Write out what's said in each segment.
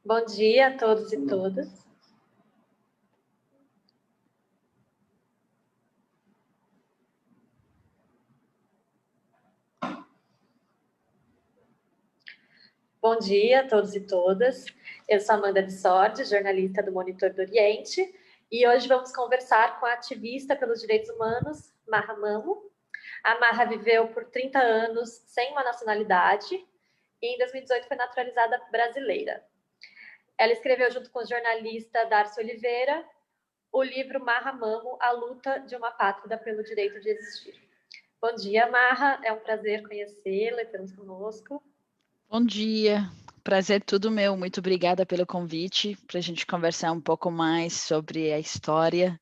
Bom dia a todos e todas. Bom dia a todos e todas. Eu sou Amanda Vissordi, jornalista do Monitor do Oriente, e hoje vamos conversar com a ativista pelos direitos humanos, Maha Mammo. A Maha viveu por 30 anos sem uma nacionalidade e em 2018 foi naturalizada brasileira. Ela escreveu junto com o jornalista Darcy Oliveira o livro Maha Mammo, A Luta de uma Pátrida pelo Direito de Existir. Bom dia, Maha. É um prazer conhecê-la e tê-los conosco. Bom dia. Prazer tudo meu. Muito obrigada pelo convite para a gente conversar um pouco mais sobre a história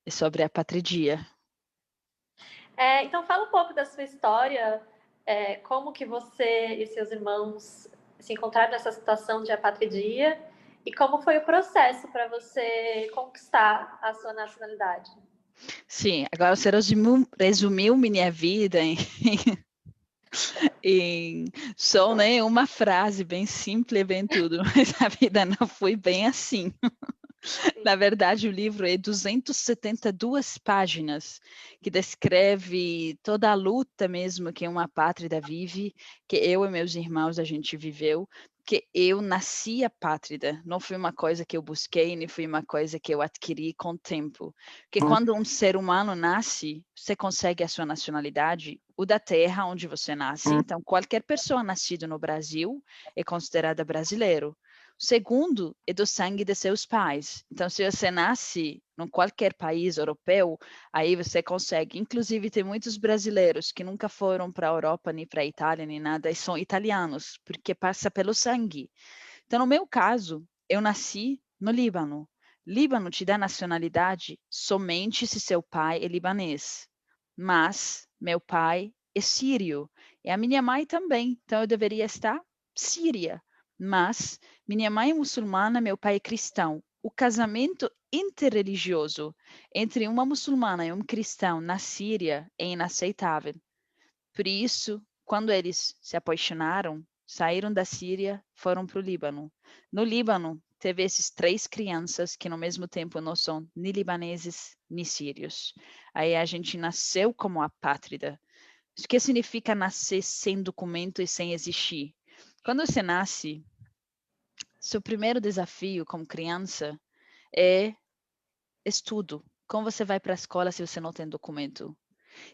e sobre a patridia. Então, fala um pouco da sua história, como que você e seus irmãos se encontraram nessa situação de apatridia e como foi o processo para você conquistar a sua nacionalidade. Sim, agora você resumiu minha vida em só, né, uma frase bem simples, bem tudo, mas a vida não foi bem assim. Na verdade, o livro é 272 páginas, que descreve toda a luta mesmo que uma pátrida vive, que eu e meus irmãos a gente viveu, que eu nasci apátrida, não foi uma coisa que eu busquei, nem foi uma coisa que eu adquiri com o tempo. Porque quando um ser humano nasce, você consegue a sua nacionalidade, o da terra onde você nasce. Então, qualquer pessoa nascida no Brasil é considerada brasileiro. Segundo, é do sangue de seus pais. Então, se você nasce em qualquer país europeu, aí você consegue. Inclusive, tem muitos brasileiros que nunca foram para a Europa, nem para a Itália, nem nada, e são italianos, porque passa pelo sangue. Então, no meu caso, eu nasci no Líbano. Líbano te dá nacionalidade somente se seu pai é libanês. Mas meu pai é sírio. E a minha mãe também. Então, eu deveria estar síria. Mas minha mãe é muçulmana, meu pai é cristão. O casamento interreligioso entre uma muçulmana e um cristão na Síria é inaceitável. Por isso, quando eles se apaixonaram, saíram da Síria, foram para o Líbano. No Líbano, teve esses 3 crianças que, no mesmo tempo, não são nem libaneses, nem sírios. Aí a gente nasceu como apátrida. O que significa nascer sem documento e sem existir? Quando você nasce, seu primeiro desafio como criança é estudo. Como você vai para a escola se você não tem documento?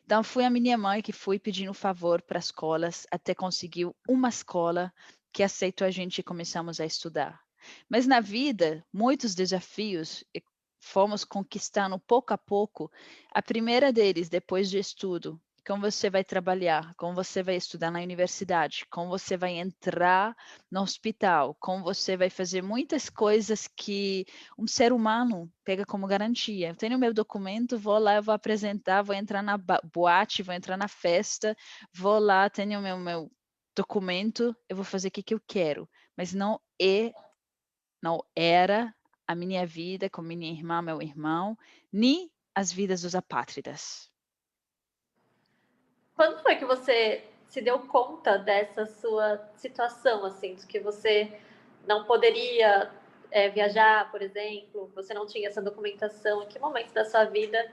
Então, foi a minha mãe que foi pedindo favor para escolas até conseguir uma escola que aceitou a gente e começamos a estudar. Mas na vida, muitos desafios e fomos conquistando pouco a pouco. A primeira deles, depois de estudo, como você vai trabalhar, como você vai estudar na universidade, como você vai entrar no hospital, como você vai fazer muitas coisas que um ser humano pega como garantia. Eu tenho meu documento, vou lá, eu vou apresentar, vou entrar na boate, vou entrar na festa, vou lá, tenho meu documento, eu vou fazer o que eu quero. Mas não era a minha vida com minha irmã, meu irmão, nem as vidas dos apátridas. Quando foi que você se deu conta dessa sua situação, assim, de que você não poderia viajar, por exemplo, você não tinha essa documentação? Em que momento da sua vida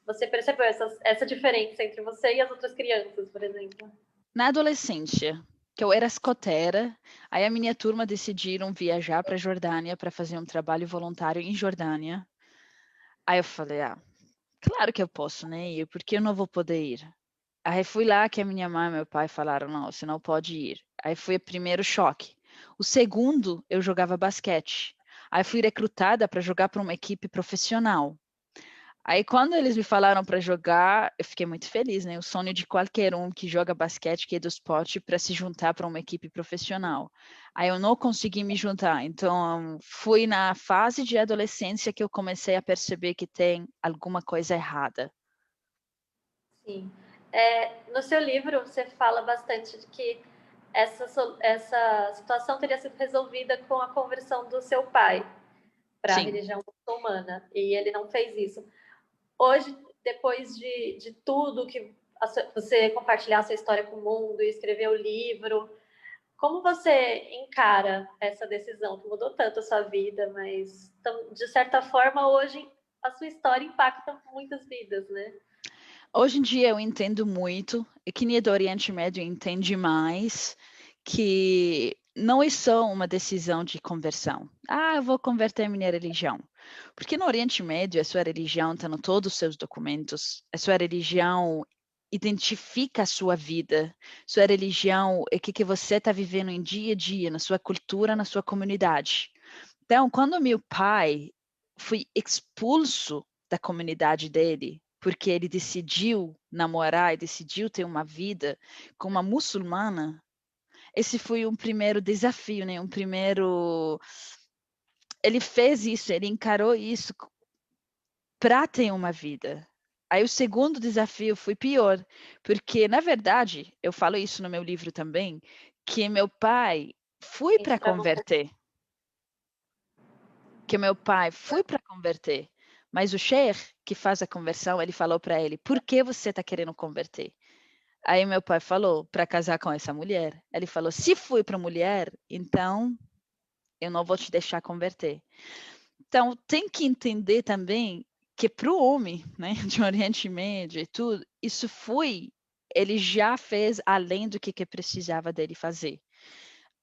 você percebeu essa diferença entre você e as outras crianças, por exemplo? Na adolescência, que eu era escoteira, aí a minha turma decidiram viajar para a Jordânia para fazer um trabalho voluntário em Jordânia. Aí eu falei, claro que eu posso, né? Ir, porque eu não vou poder ir. Aí fui lá que a minha mãe e meu pai falaram, não, você não pode ir. Aí foi o primeiro choque. O segundo, eu jogava basquete. Aí fui recrutada para jogar para uma equipe profissional. Aí quando eles me falaram para jogar, eu fiquei muito feliz, né? O sonho de qualquer um que joga basquete, que é do esporte, para se juntar para uma equipe profissional. Aí eu não consegui me juntar. Então, fui na fase de adolescência que eu comecei a perceber que tem alguma coisa errada. Sim. No seu livro, você fala bastante de que essa situação teria sido resolvida com a conversão do seu pai para a Sim. religião muçulmana, e ele não fez isso. Hoje, depois de tudo que você compartilhar a sua história com o mundo e escrever o livro, Como você encara essa decisão que mudou tanto a sua vida, mas de certa forma hoje a sua história impacta muitas vidas, né? Hoje em dia eu entendo muito, e quem é do Oriente Médio entende mais, que não é só uma decisão de conversão. Ah, eu vou converter minha religião. Porque no Oriente Médio a sua religião está em todos os seus documentos, a sua religião identifica a sua vida, sua religião é o que você está vivendo em dia a dia, na sua cultura, na sua comunidade. Então, quando meu pai foi expulso da comunidade dele, porque ele decidiu namorar e decidiu ter uma vida com uma muçulmana, esse foi um primeiro desafio, né? Ele fez isso, ele encarou isso para ter uma vida. Aí o segundo desafio foi pior, porque na verdade, eu falo isso no meu livro também, que meu pai foi Isso para para você. converter. Que meu pai foi para converter, mas o sheikh que faz a conversão, ele falou para ele: "Por que você está querendo converter?" Aí meu pai falou: "Para casar com essa mulher." Ele falou: "Se foi para mulher, então eu não vou te deixar converter." Então tem que entender também que para o homem, né, de Oriente Médio e tudo, isso foi, ele já fez além do que precisava dele fazer.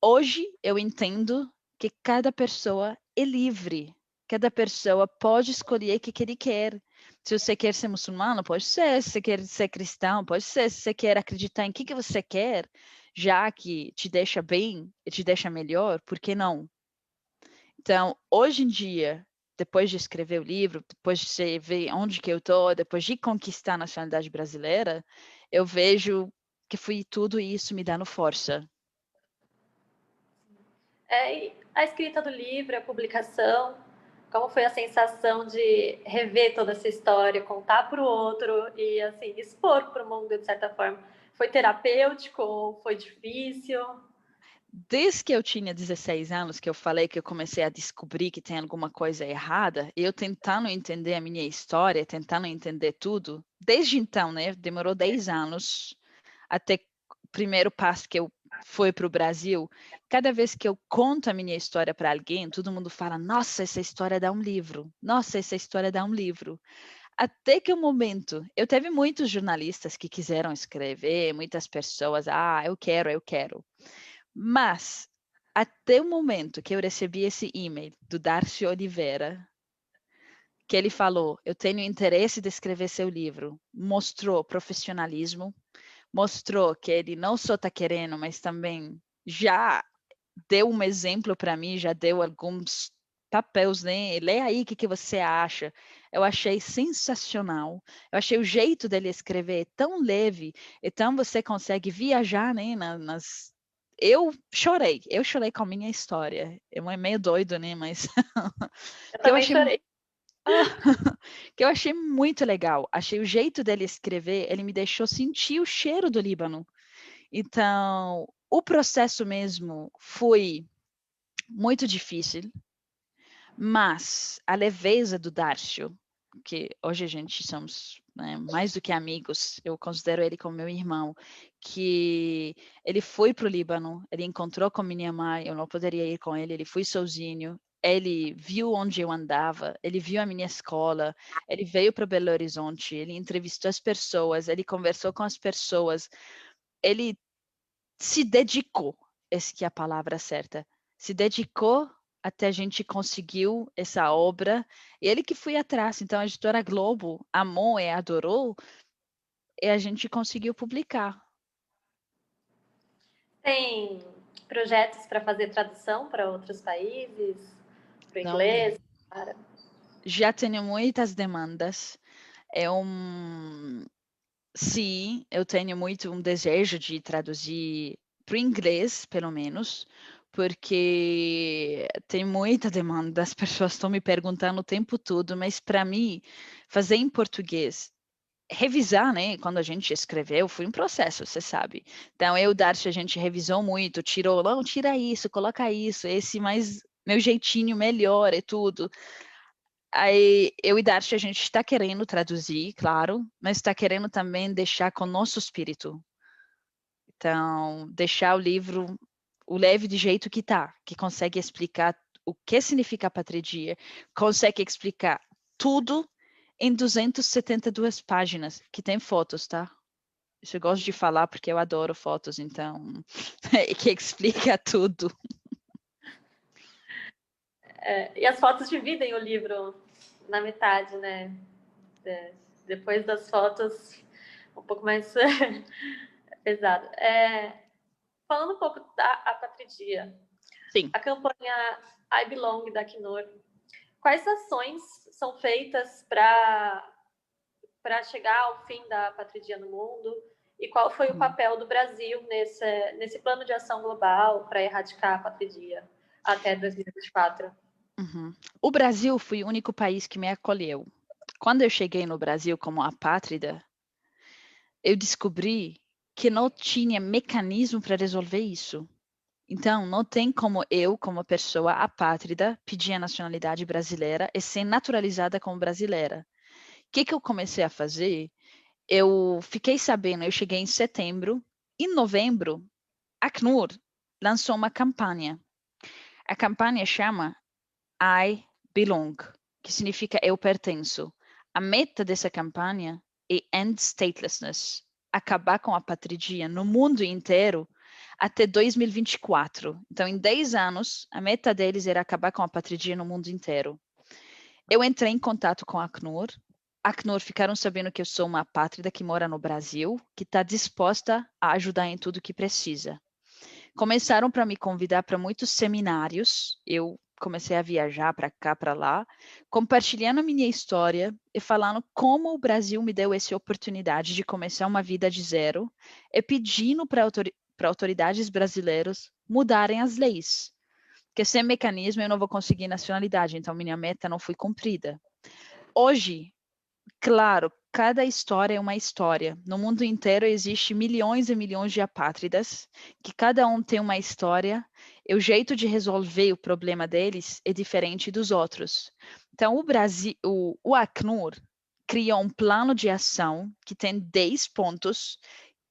Hoje eu entendo que cada pessoa é livre. Cada pessoa pode escolher o que ele quer. Se você quer ser muçulmano, pode ser. Se você quer ser cristão, pode ser. Se você quer acreditar em que você quer, já que te deixa bem e te deixa melhor, por que não? Então, hoje em dia, depois de escrever o livro, depois de você ver onde que eu estou, depois de conquistar a nacionalidade brasileira, eu vejo que foi tudo isso me dando força. E a escrita do livro, a publicação, como foi a sensação de rever toda essa história, contar para o outro e assim expor para o mundo de certa forma? Foi terapêutico? Foi difícil? Desde que eu tinha 16 anos, que eu falei que eu comecei a descobrir que tem alguma coisa errada, eu tentando entender a minha história, tentando entender tudo, desde então, né, demorou 10 anos até o primeiro passo que eu fui para o Brasil. Cada vez que eu conto a minha história para alguém, todo mundo fala: "Nossa, essa história dá um livro. Nossa, essa história dá um livro." Até que o momento, eu teve muitos jornalistas que quiseram escrever, muitas pessoas: "Ah, eu quero, eu quero." Mas, até o momento que eu recebi esse e-mail do Darcio Oliveira, que ele falou: "Eu tenho interesse de escrever seu livro", mostrou profissionalismo, mostrou que ele não só está querendo, mas também já deu um exemplo para mim, já deu alguns papéis, né? Lê aí o que você acha. Eu achei sensacional. Eu achei o jeito dele escrever tão leve, então você consegue viajar, né, nas eu chorei com a minha história. É meio doido, né, mas Eu que eu também achei chorei. que eu achei muito legal. Achei o jeito dele escrever, ele me deixou sentir o cheiro do Líbano. Então, o processo mesmo foi muito difícil, mas a leveza do Darcio, que hoje a gente somos, né, mais do que amigos, eu considero ele como meu irmão, que ele foi para o Líbano, ele encontrou com minha mãe, eu não poderia ir com ele, ele foi sozinho, ele viu onde eu andava, ele viu a minha escola, ele veio para Belo Horizonte, ele entrevistou as pessoas, ele conversou com as pessoas, ele se dedicou, essa que é a palavra certa, se dedicou até a gente conseguiu essa obra, ele que foi atrás, então a editora Globo amou e adorou, e a gente conseguiu publicar. Tem projetos para fazer tradução para outros países, para o Então, inglês, para... já tenho muitas demandas, é um sim, eu tenho muito um desejo de traduzir para o inglês, pelo menos, porque tem muita demanda, as pessoas estão me perguntando o tempo todo, mas para mim, fazer em português, revisar, né, quando a gente escreveu, foi um processo, você sabe. Então, eu e o Darcy, a gente revisou muito, tirou, não, tira isso, coloca isso, esse mais, meu jeitinho melhor e tudo. Aí, eu e Darcy, a gente está querendo traduzir, claro, mas está querendo também deixar com o nosso espírito. Então, deixar o livro o leve de jeito que tá, que consegue explicar o que significa apatria, consegue explicar tudo em 272 páginas, que tem fotos, tá? Isso eu gosto de falar porque eu adoro fotos, então, que explica tudo. E as fotos dividem o livro na metade, né? Depois das fotos, um pouco mais pesado. Falando um pouco da apatria, Sim. a campanha I Belong da Acnur, quais ações são feitas para chegar ao fim da apatria no mundo? E qual foi o papel do Brasil nesse plano de ação global para erradicar a apatria até 2024? Uhum. O Brasil foi o único país que me acolheu. Quando eu cheguei no Brasil como apátrida, eu descobri que não tinha mecanismo para resolver isso. Então, não tem como eu, como pessoa apátrida, pedir a nacionalidade brasileira e ser naturalizada como brasileira. O que eu comecei a fazer? Eu fiquei sabendo, eu cheguei em setembro, em novembro, a Acnur lançou uma campanha. A campanha chama I Belong, que significa eu pertenço. A meta dessa campanha é End Statelessness, acabar com a apatria no mundo inteiro até 2024. Então, em 10 anos, a meta deles era acabar com a apatria no mundo inteiro. Eu entrei em contato com a Acnur. A Acnur ficaram sabendo que eu sou uma apátrida que mora no Brasil, que está disposta a ajudar em tudo que precisa. Começaram para me convidar para muitos seminários. Eu comecei a viajar para cá, para lá, compartilhando a minha história e falando como o Brasil me deu essa oportunidade de começar uma vida de zero e pedindo para autoridades brasileiras mudarem as leis. Porque sem mecanismo eu não vou conseguir nacionalidade, então minha meta não foi cumprida. Hoje, claro, cada história é uma história. No mundo inteiro existe milhões e milhões de apátridas, que cada um tem uma história, e o jeito de resolver o problema deles é diferente dos outros. Então, o Brasil, o Acnur criou um plano de ação que tem 10 pontos.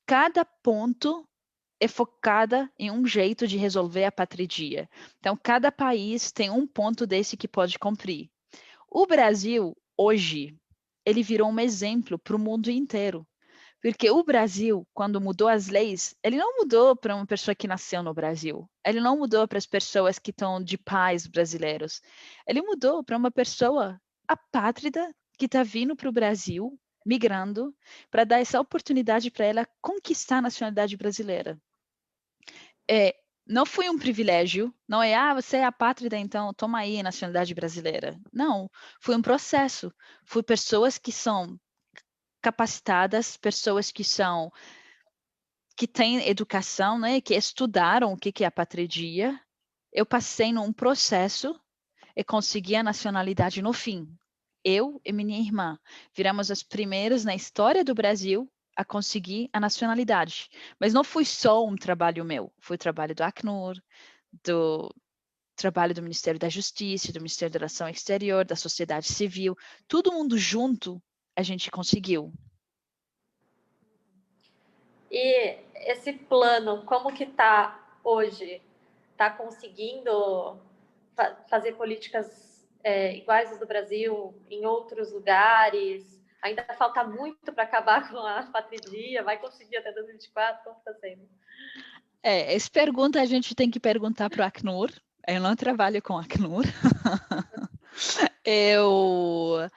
Cada ponto é focada em um jeito de resolver a apatria. Então, cada país tem um ponto desse que pode cumprir. O Brasil, hoje, ele virou um exemplo para o mundo inteiro. Porque o Brasil, quando mudou as leis, ele não mudou para uma pessoa que nasceu no Brasil. Ele não mudou para as pessoas que estão de pais brasileiros. Ele mudou para uma pessoa apátrida que está vindo para o Brasil, migrando, para dar essa oportunidade para ela conquistar a nacionalidade brasileira. Não foi um privilégio, não é, você é apátrida, então toma aí a nacionalidade brasileira. Não, foi um processo. Foi pessoas que são capacitadas, pessoas que têm educação, né, que estudaram o que é apatria. Eu passei num processo e consegui a nacionalidade no fim. Eu e minha irmã viramos as primeiras na história do Brasil a conseguir a nacionalidade. Mas não foi só um trabalho meu, foi o trabalho do Acnur, do trabalho do Ministério da Justiça, do Ministério da Relação Exterior, da sociedade civil, todo mundo junto a gente conseguiu. E esse plano, como que está hoje? Está conseguindo fazer políticas iguais às do Brasil em outros lugares? Ainda falta muito para acabar com a apatria? Vai conseguir até 2024? Como está sendo? Essa pergunta a gente tem que perguntar para o Acnur. Eu não trabalho com Acnur. Eu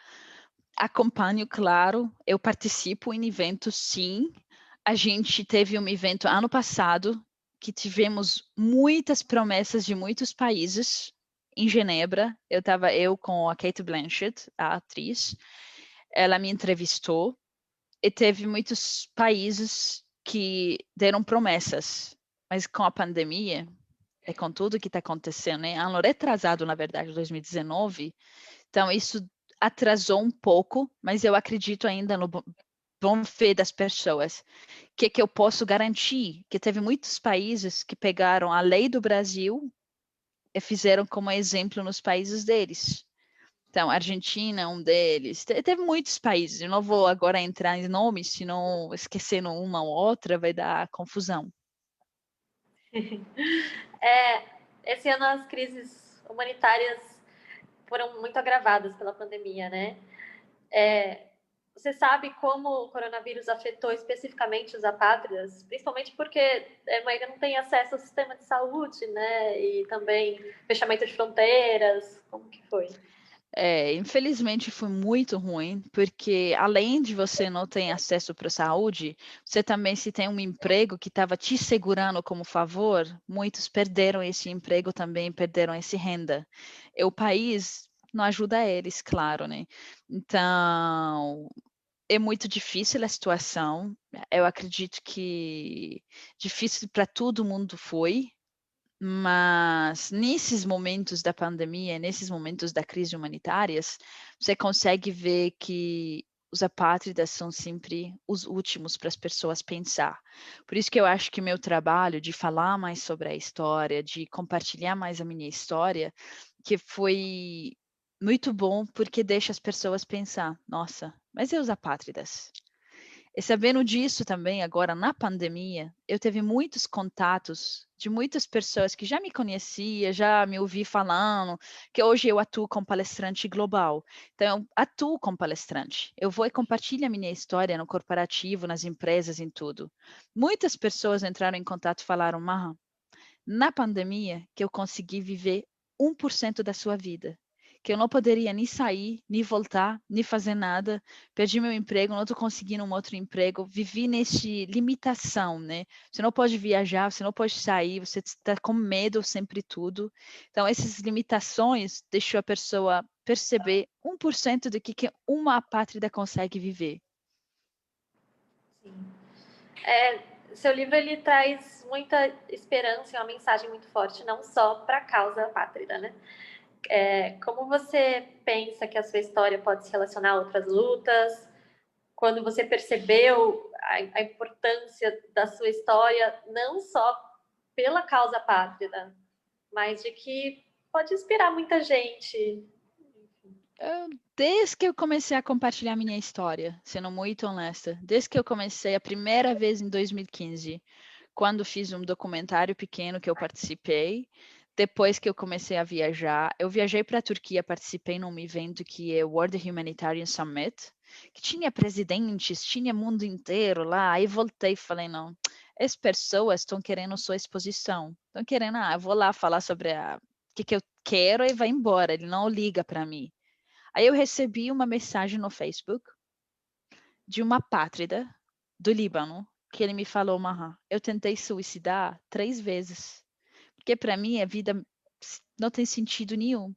acompanho, claro, eu participo em eventos, sim. A gente teve um evento ano passado que tivemos muitas promessas de muitos países em Genebra. Eu com a Cate Blanchett, a atriz, ela me entrevistou e teve muitos países que deram promessas, mas com a pandemia e com tudo que está acontecendo, né? Ano retrasado, na verdade, 2019, então isso atrasou um pouco, mas eu acredito ainda no bom fé das pessoas. O que eu posso garantir? Que teve muitos países que pegaram a lei do Brasil e fizeram como exemplo nos países deles. Então, a Argentina é um deles. Teve muitos países. Eu não vou agora entrar em nomes, senão esquecendo uma ou outra vai dar confusão. Esse ano as crises humanitárias foram muito agravadas pela pandemia, né? Você sabe como o coronavírus afetou especificamente os apátridas? Principalmente porque a maioria não tem acesso ao sistema de saúde, né? E também fechamento de fronteiras. Como que foi? Infelizmente foi muito ruim, porque além de você não ter acesso para a saúde, você também se tem um emprego que estava te segurando como favor, muitos perderam esse emprego também, perderam essa renda. E o país não ajuda eles, claro, né? Então, é muito difícil a situação. Eu acredito que difícil para todo mundo foi, mas nesses momentos da pandemia, nesses momentos da crise humanitárias, você consegue ver que os apátridas são sempre os últimos para as pessoas pensar. Por isso que eu acho que meu trabalho de falar mais sobre a história, de compartilhar mais a minha história, que foi muito bom porque deixa as pessoas pensar, nossa, mas e os apátridas? E sabendo disso também, agora na pandemia, eu tive muitos contatos de muitas pessoas que já me conhecia, já me ouvi falando, que hoje eu atuo como palestrante global. Então, eu atuo como palestrante. Eu vou e compartilho a minha história no corporativo, nas empresas, em tudo. Muitas pessoas entraram em contato e falaram, Maha, na pandemia que eu consegui viver 1% da sua vida, que eu não poderia nem sair, nem voltar, nem fazer nada, perdi meu emprego, não estou conseguindo um outro emprego, vivi nesse limitação, né? Você não pode viajar, você não pode sair, você está com medo sempre tudo. Então, essas limitações deixou a pessoa perceber 1% do que uma apátrida consegue viver. Sim. Seu livro ele traz muita esperança e uma mensagem muito forte, não só para a causa apátrida, né? Como você pensa que a sua história pode se relacionar a outras lutas? Quando você percebeu a importância da sua história, não só pela causa apátrida, mas de que pode inspirar muita gente. Desde que eu comecei a compartilhar minha história, sendo muito honesta, desde que eu comecei a primeira vez em 2015, quando fiz um documentário pequeno que eu participei, depois que eu comecei a viajar, eu viajei para a Turquia, participei num evento que é o World Humanitarian Summit, que tinha presidentes, tinha mundo inteiro lá, aí voltei e falei, não, as pessoas estão querendo sua exposição, estão querendo, eu vou lá falar sobre o que eu quero e vai embora, ele não liga para mim. Aí eu recebi uma mensagem no Facebook de uma apátrida do Líbano, que ele me falou, Maha, eu tentei suicidar 3 vezes, porque para mim a vida não tem sentido nenhum.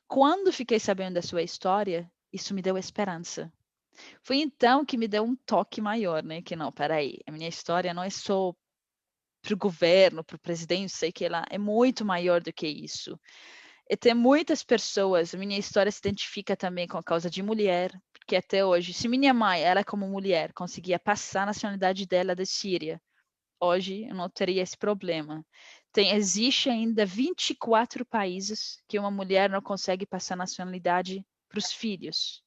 Quando fiquei sabendo da sua história, isso me deu esperança. Foi então que me deu um toque maior, né? Que não, peraí, a minha história não é só para o governo, para o presidente, sei que ela é muito maior do que isso. E tem muitas pessoas, a minha história se identifica também com a causa de mulher, porque até hoje, se minha mãe, ela como mulher, conseguia passar a nacionalidade dela da Síria, hoje eu não teria esse problema. Existe ainda 24 países que uma mulher não consegue passar nacionalidade para os filhos.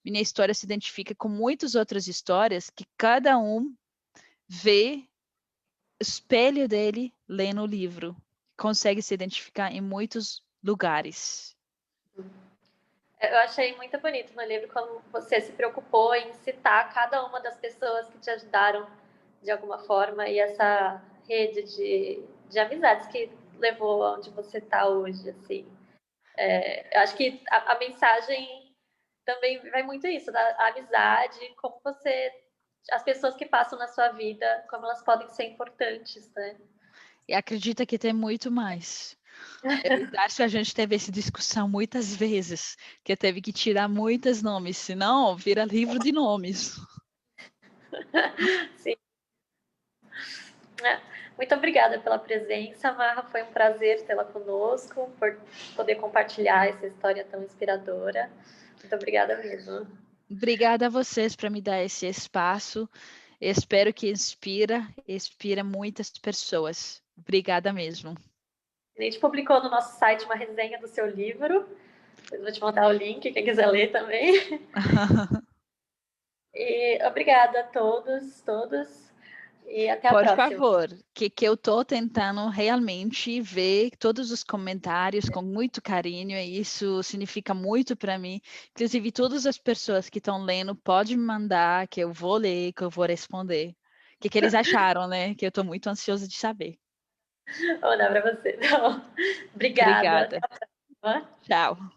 Minha história se identifica com muitas outras histórias que cada um vê o espelho dele lendo o livro, consegue se identificar em muitos lugares. Eu achei muito bonito no livro como você se preocupou em citar cada uma das pessoas que te ajudaram de alguma forma e essa rede de amizades que levou aonde você está hoje, assim. Eu acho que a mensagem também vai muito isso, da amizade, como você, as pessoas que passam na sua vida, como elas podem ser importantes, né? E acredita que tem muito mais. É verdade que a gente teve essa discussão muitas vezes, que eu teve que tirar muitos nomes, senão vira livro de nomes. Sim. Muito obrigada pela presença, Marra. Foi um prazer tê-la conosco, por poder compartilhar essa história tão inspiradora. Muito obrigada mesmo. Obrigada a vocês por me dar esse espaço. Espero que inspira muitas pessoas. Obrigada mesmo. A gente publicou no nosso site uma resenha do seu livro. Depois vou te mandar o link, quem quiser ler também. E obrigada a todos, todas. E até a Por próxima. favor, que eu estou tentando realmente ver todos os comentários com muito carinho, e isso significa muito para mim. Inclusive, todas as pessoas que estão lendo, pode me mandar, que eu vou ler, que eu vou responder. O que eles acharam, né? Que eu estou muito ansiosa de saber. Vou dar para você. Então, obrigada. Obrigada. Até a próxima. Tchau.